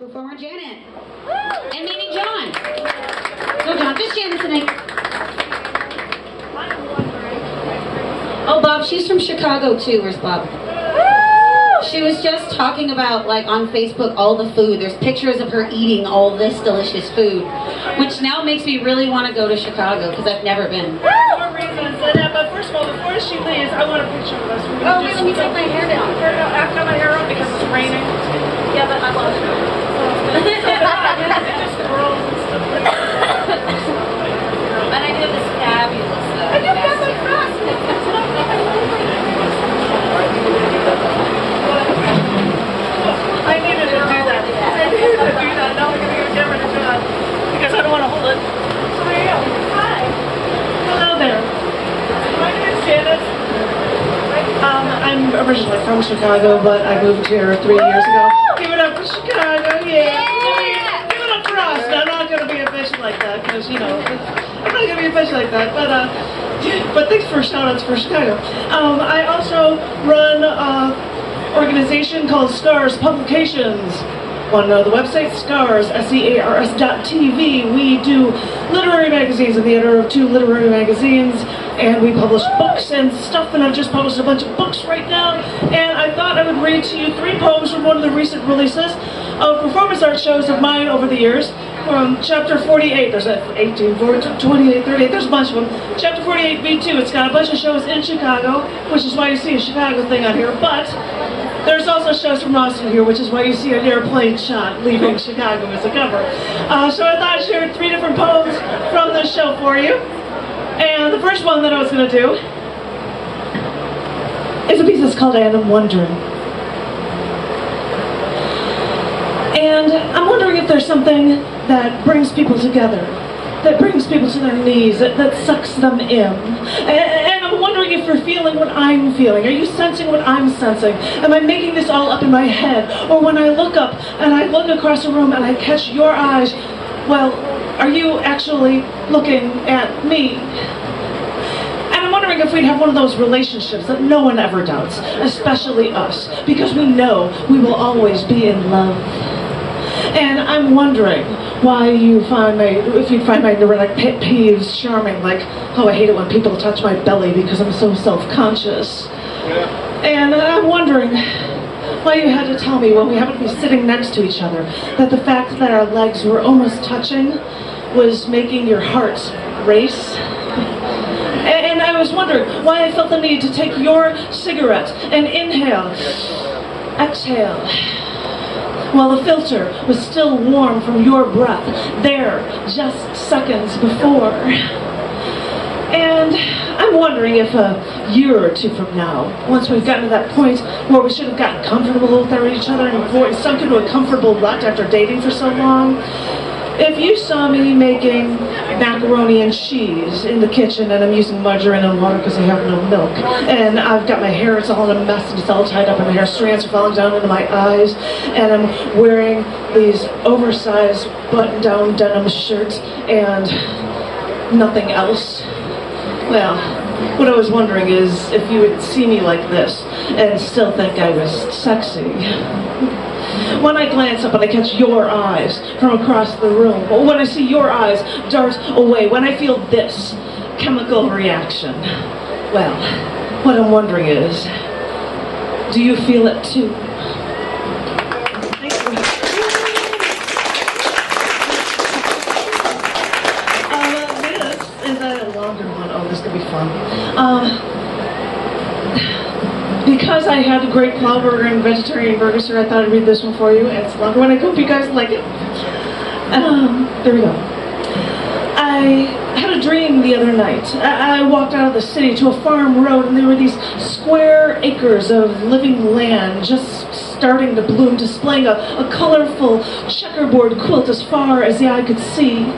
Performer Janet. And meeting John. No, John, just Janet tonight. Oh, Bob, she's from Chicago too. Where's Bob? She was just talking about, like, on Facebook, all the food. There's pictures of her eating all this delicious food, which now makes me really want to go to Chicago, because I've never been. More reasons than that, but first of all, before she leaves, I want a picture of us. Oh, wait, let me take my hair down. I've got my hair on because it's raining. Yeah, but I love it. Just girls and stuff like that. And I do this fabulous, I do have my cross. I needed to do that. I needed to do that. Now I'm going to get a camera to do that because I don't want to hold it. Hi. Hello there. My name is Janet. I'm originally from Chicago, but I moved here 3 years ago. Give it up for Chicago, yeah. Give it up for us. I'm not going to be a bitch like that because, you know, I'm not going to be a bitch like that. But thanks for shout-outs for Chicago. I also run organization called Scars Publications. Want to know the website? Scars, SCARS.TV. We do literary magazines. I'm the editor of 2 literary magazines, and we publish books and stuff, and I've just published a bunch of books right now, and I thought I would read to you 3 poems from one of the recent releases of performance art shows of mine over the years. From chapter 48, there's 18, 28, 38, there's a bunch of them. Chapter 48, V2, it's got a bunch of shows in Chicago, which is why you see a Chicago thing on here, but there's also shows from Austin here, which is why you see an airplane shot leaving Chicago as a cover. So I thought I'd share 3 different poems from this show for you. And the first one that I was going to do is a piece that's called And I'm Wondering. And I'm wondering if there's something that brings people together, that brings people to their knees, that sucks them in. And I'm wondering if you're feeling what I'm feeling. Are you sensing what I'm sensing? Am I making this all up in my head? Or when I look up and I look across the room and I catch your eyes, well, are you actually looking at me? And I'm wondering if we'd have one of those relationships that no one ever doubts, especially us, because we know we will always be in love. And I'm wondering why you find if you find my neurotic pet peeves charming, like, oh, I hate it when people touch my belly because I'm so self-conscious. Yeah. And I'm wondering why you had to tell me when we happened to be sitting next to each other that the fact that our legs were almost touching was making your heart race. And I was wondering why I felt the need to take your cigarette and inhale, exhale, while the filter was still warm from your breath, there, just seconds before. And I'm wondering if a year or 2 from now, once we've gotten to that point where we should have gotten comfortable with each other and sunk into a comfortable rut after dating for so long, if you saw me making macaroni and cheese in the kitchen and I'm using margarine and water because I have no milk, and I've got my hair, it's all in a mess and it's all tied up and the hair strands are falling down into my eyes, and I'm wearing these oversized button-down denim shirts and nothing else, well, what I was wondering is if you would see me like this and still think I was sexy. When I glance up and I catch your eyes from across the room, or when I see your eyes dart away, when I feel this chemical reaction, well, what I'm wondering is, do you feel it too? Thank you. This is a longer one. Oh, this could be fun. Because I had a great plow burger and vegetarian burger, so I thought I'd read this one for you. It's longer one. I hope you guys like it. There we go. I had a dream the other night. I walked out of the city to a farm road, and there were these square acres of living land just starting to bloom, displaying a colorful checkerboard quilt as far as the eye could see.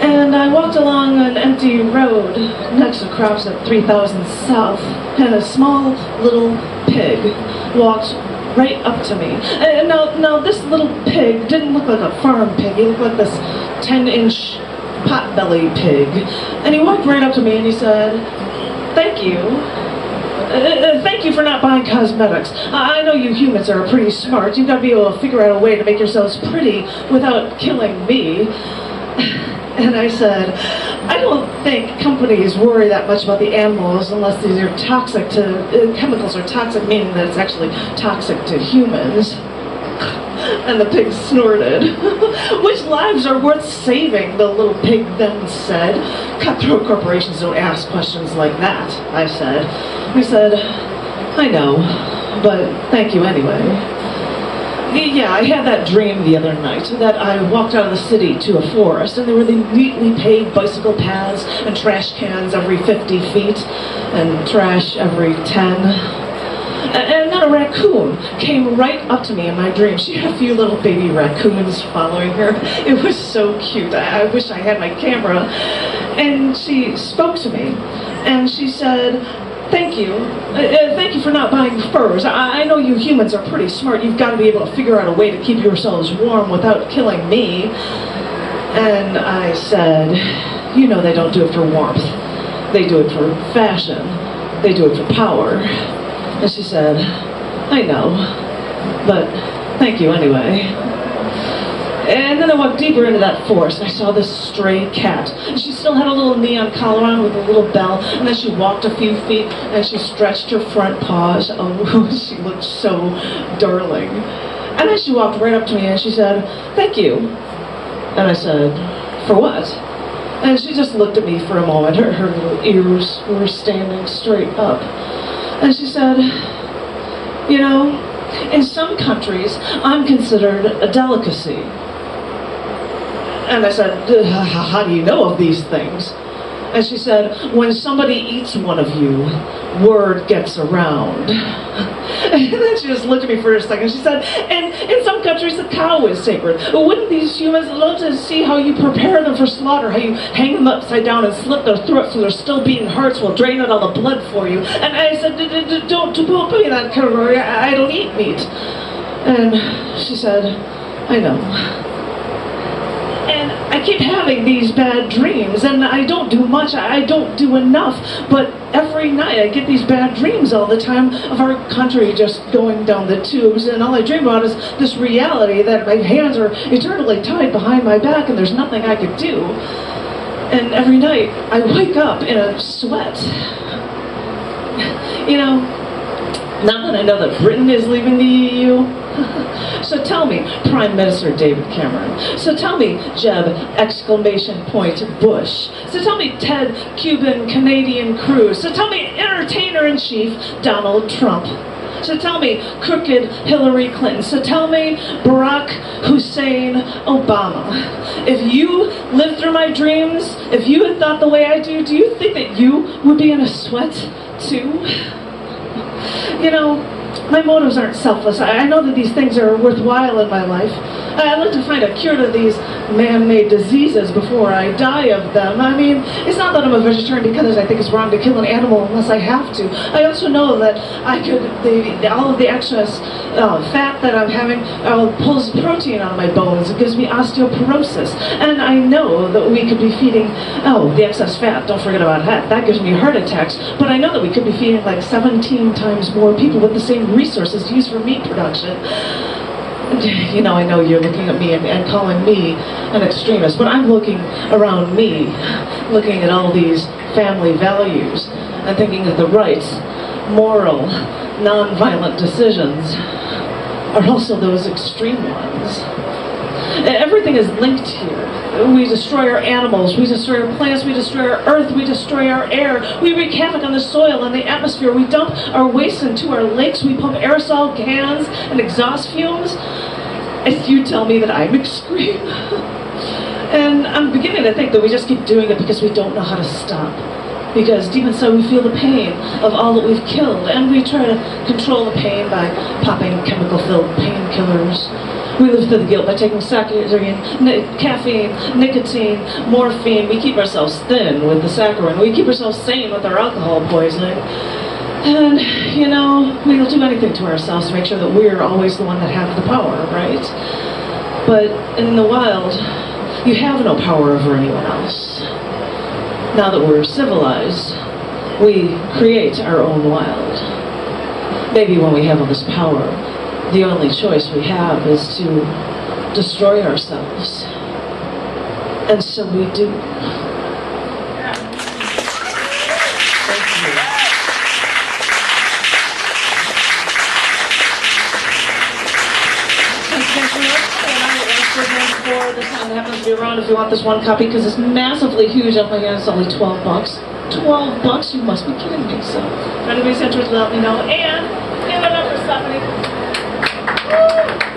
And I walked along an empty road next to crops at 3000 South, and a small little pig walked right up to me. And now this little pig didn't look like a farm pig. He looked like this 10-inch potbelly pig. And he walked right up to me and he said, "Thank you." Thank you for not buying cosmetics. I know you humans are pretty smart. You've got to be able to figure out a way to make yourselves pretty without killing me. And I said, I don't think companies worry that much about the animals unless these are toxic to, chemicals are toxic, meaning that it's actually toxic to humans. And the pig snorted. Which lives are worth saving, the little pig then said. Cutthroat corporations don't ask questions like that, I said. He said, I know, but thank you anyway. Yeah, I had that dream the other night that I walked out of the city to a forest and there were the neatly paved bicycle paths and trash cans every 50 feet and trash every 10. And then a raccoon came right up to me in my dream. She had a few little baby raccoons following her. It was so cute. I wish I had my camera. And she spoke to me and she said, thank you. Thank you for not buying furs. I know you humans are pretty smart. You've got to be able to figure out a way to keep yourselves warm without killing me. And I said, you know they don't do it for warmth. They do it for fashion. They do it for power. And she said, I know, but thank you anyway. And then I walked deeper into that forest and I saw this stray cat. And she still had a little neon collar on with a little bell. And then she walked a few feet and she stretched her front paws. Oh, she looked so darling. And then she walked right up to me and she said, thank you. And I said, for what? And she just looked at me for a moment. Her little ears were standing straight up. And she said, you know, in some countries, I'm considered a delicacy. And I said, how do you know of these things? And she said, when somebody eats one of you, word gets around. And then she just looked at me for a second. She said, and in some countries the cow is sacred. Wouldn't these humans love to see how you prepare them for slaughter, how you hang them upside down and slit their throats so their still beating hearts will drain out all the blood for you? And I said, don't put me in that category. I don't eat meat. And she said, I know. And I keep having these bad dreams, and I don't do much, I don't do enough, but every night I get these bad dreams all the time of our country just going down the tubes, and all I dream about is this reality that my hands are eternally tied behind my back and there's nothing I could do. And every night I wake up in a sweat. You know, now that I know that Britain is leaving the EU, so tell me, Prime Minister David Cameron. So tell me, Jeb, exclamation point, Bush. So tell me, Ted, Cuban, Canadian Cruz. So tell me, Entertainer-in-Chief, Donald Trump. So tell me, crooked Hillary Clinton. So tell me, Barack Hussein Obama. If you lived through my dreams, if you had thought the way I do you think that you would be in a sweat too? You know, my motives aren't selfless. I know that these things are worthwhile in my life. I'd like to find a cure to these man-made diseases before I die of them. I mean, it's not that I'm a vegetarian because I think it's wrong to kill an animal unless I have to. I also know that I could, all of the excess fat that I'm having pulls protein out of my bones. It gives me osteoporosis. And I know that we could be feeding, the excess fat, don't forget about that. That gives me heart attacks. But I know that we could be feeding like 17 times more people with the same resources used for meat production. You know, I know you're looking at me and calling me an extremist, but I'm looking around me, looking at all these family values, and thinking that the right, moral, non-violent decisions are also those extreme ones. Everything is linked here. We destroy our animals, we destroy our plants, we destroy our earth, we destroy our air, we wreak havoc on the soil and the atmosphere, we dump our waste into our lakes, we pump aerosol cans and exhaust fumes. And you tell me that I'm extreme? And I'm beginning to think that we just keep doing it because we don't know how to stop. Because deep inside we feel the pain of all that we've killed, and we try to control the pain by popping chemical-filled painkillers. We live through the guilt by taking saccharine, caffeine, nicotine, morphine. We keep ourselves thin with the saccharine. We keep ourselves sane with our alcohol poisoning. And, you know, we'll do anything to ourselves to make sure that we're always the one that have the power, right? But in the wild, you have no power over anyone else. Now that we're civilized, we create our own wild. Maybe when we have all this power, the only choice we have is to destroy ourselves. And so we do. Thank you. For the time that happens to be around, if you want this one copy, because it's massively huge. Oh my god, it's only $12. $12? You must be kidding me. So, if anybody's interested, let me know. And give it up for Stephanie. Woo!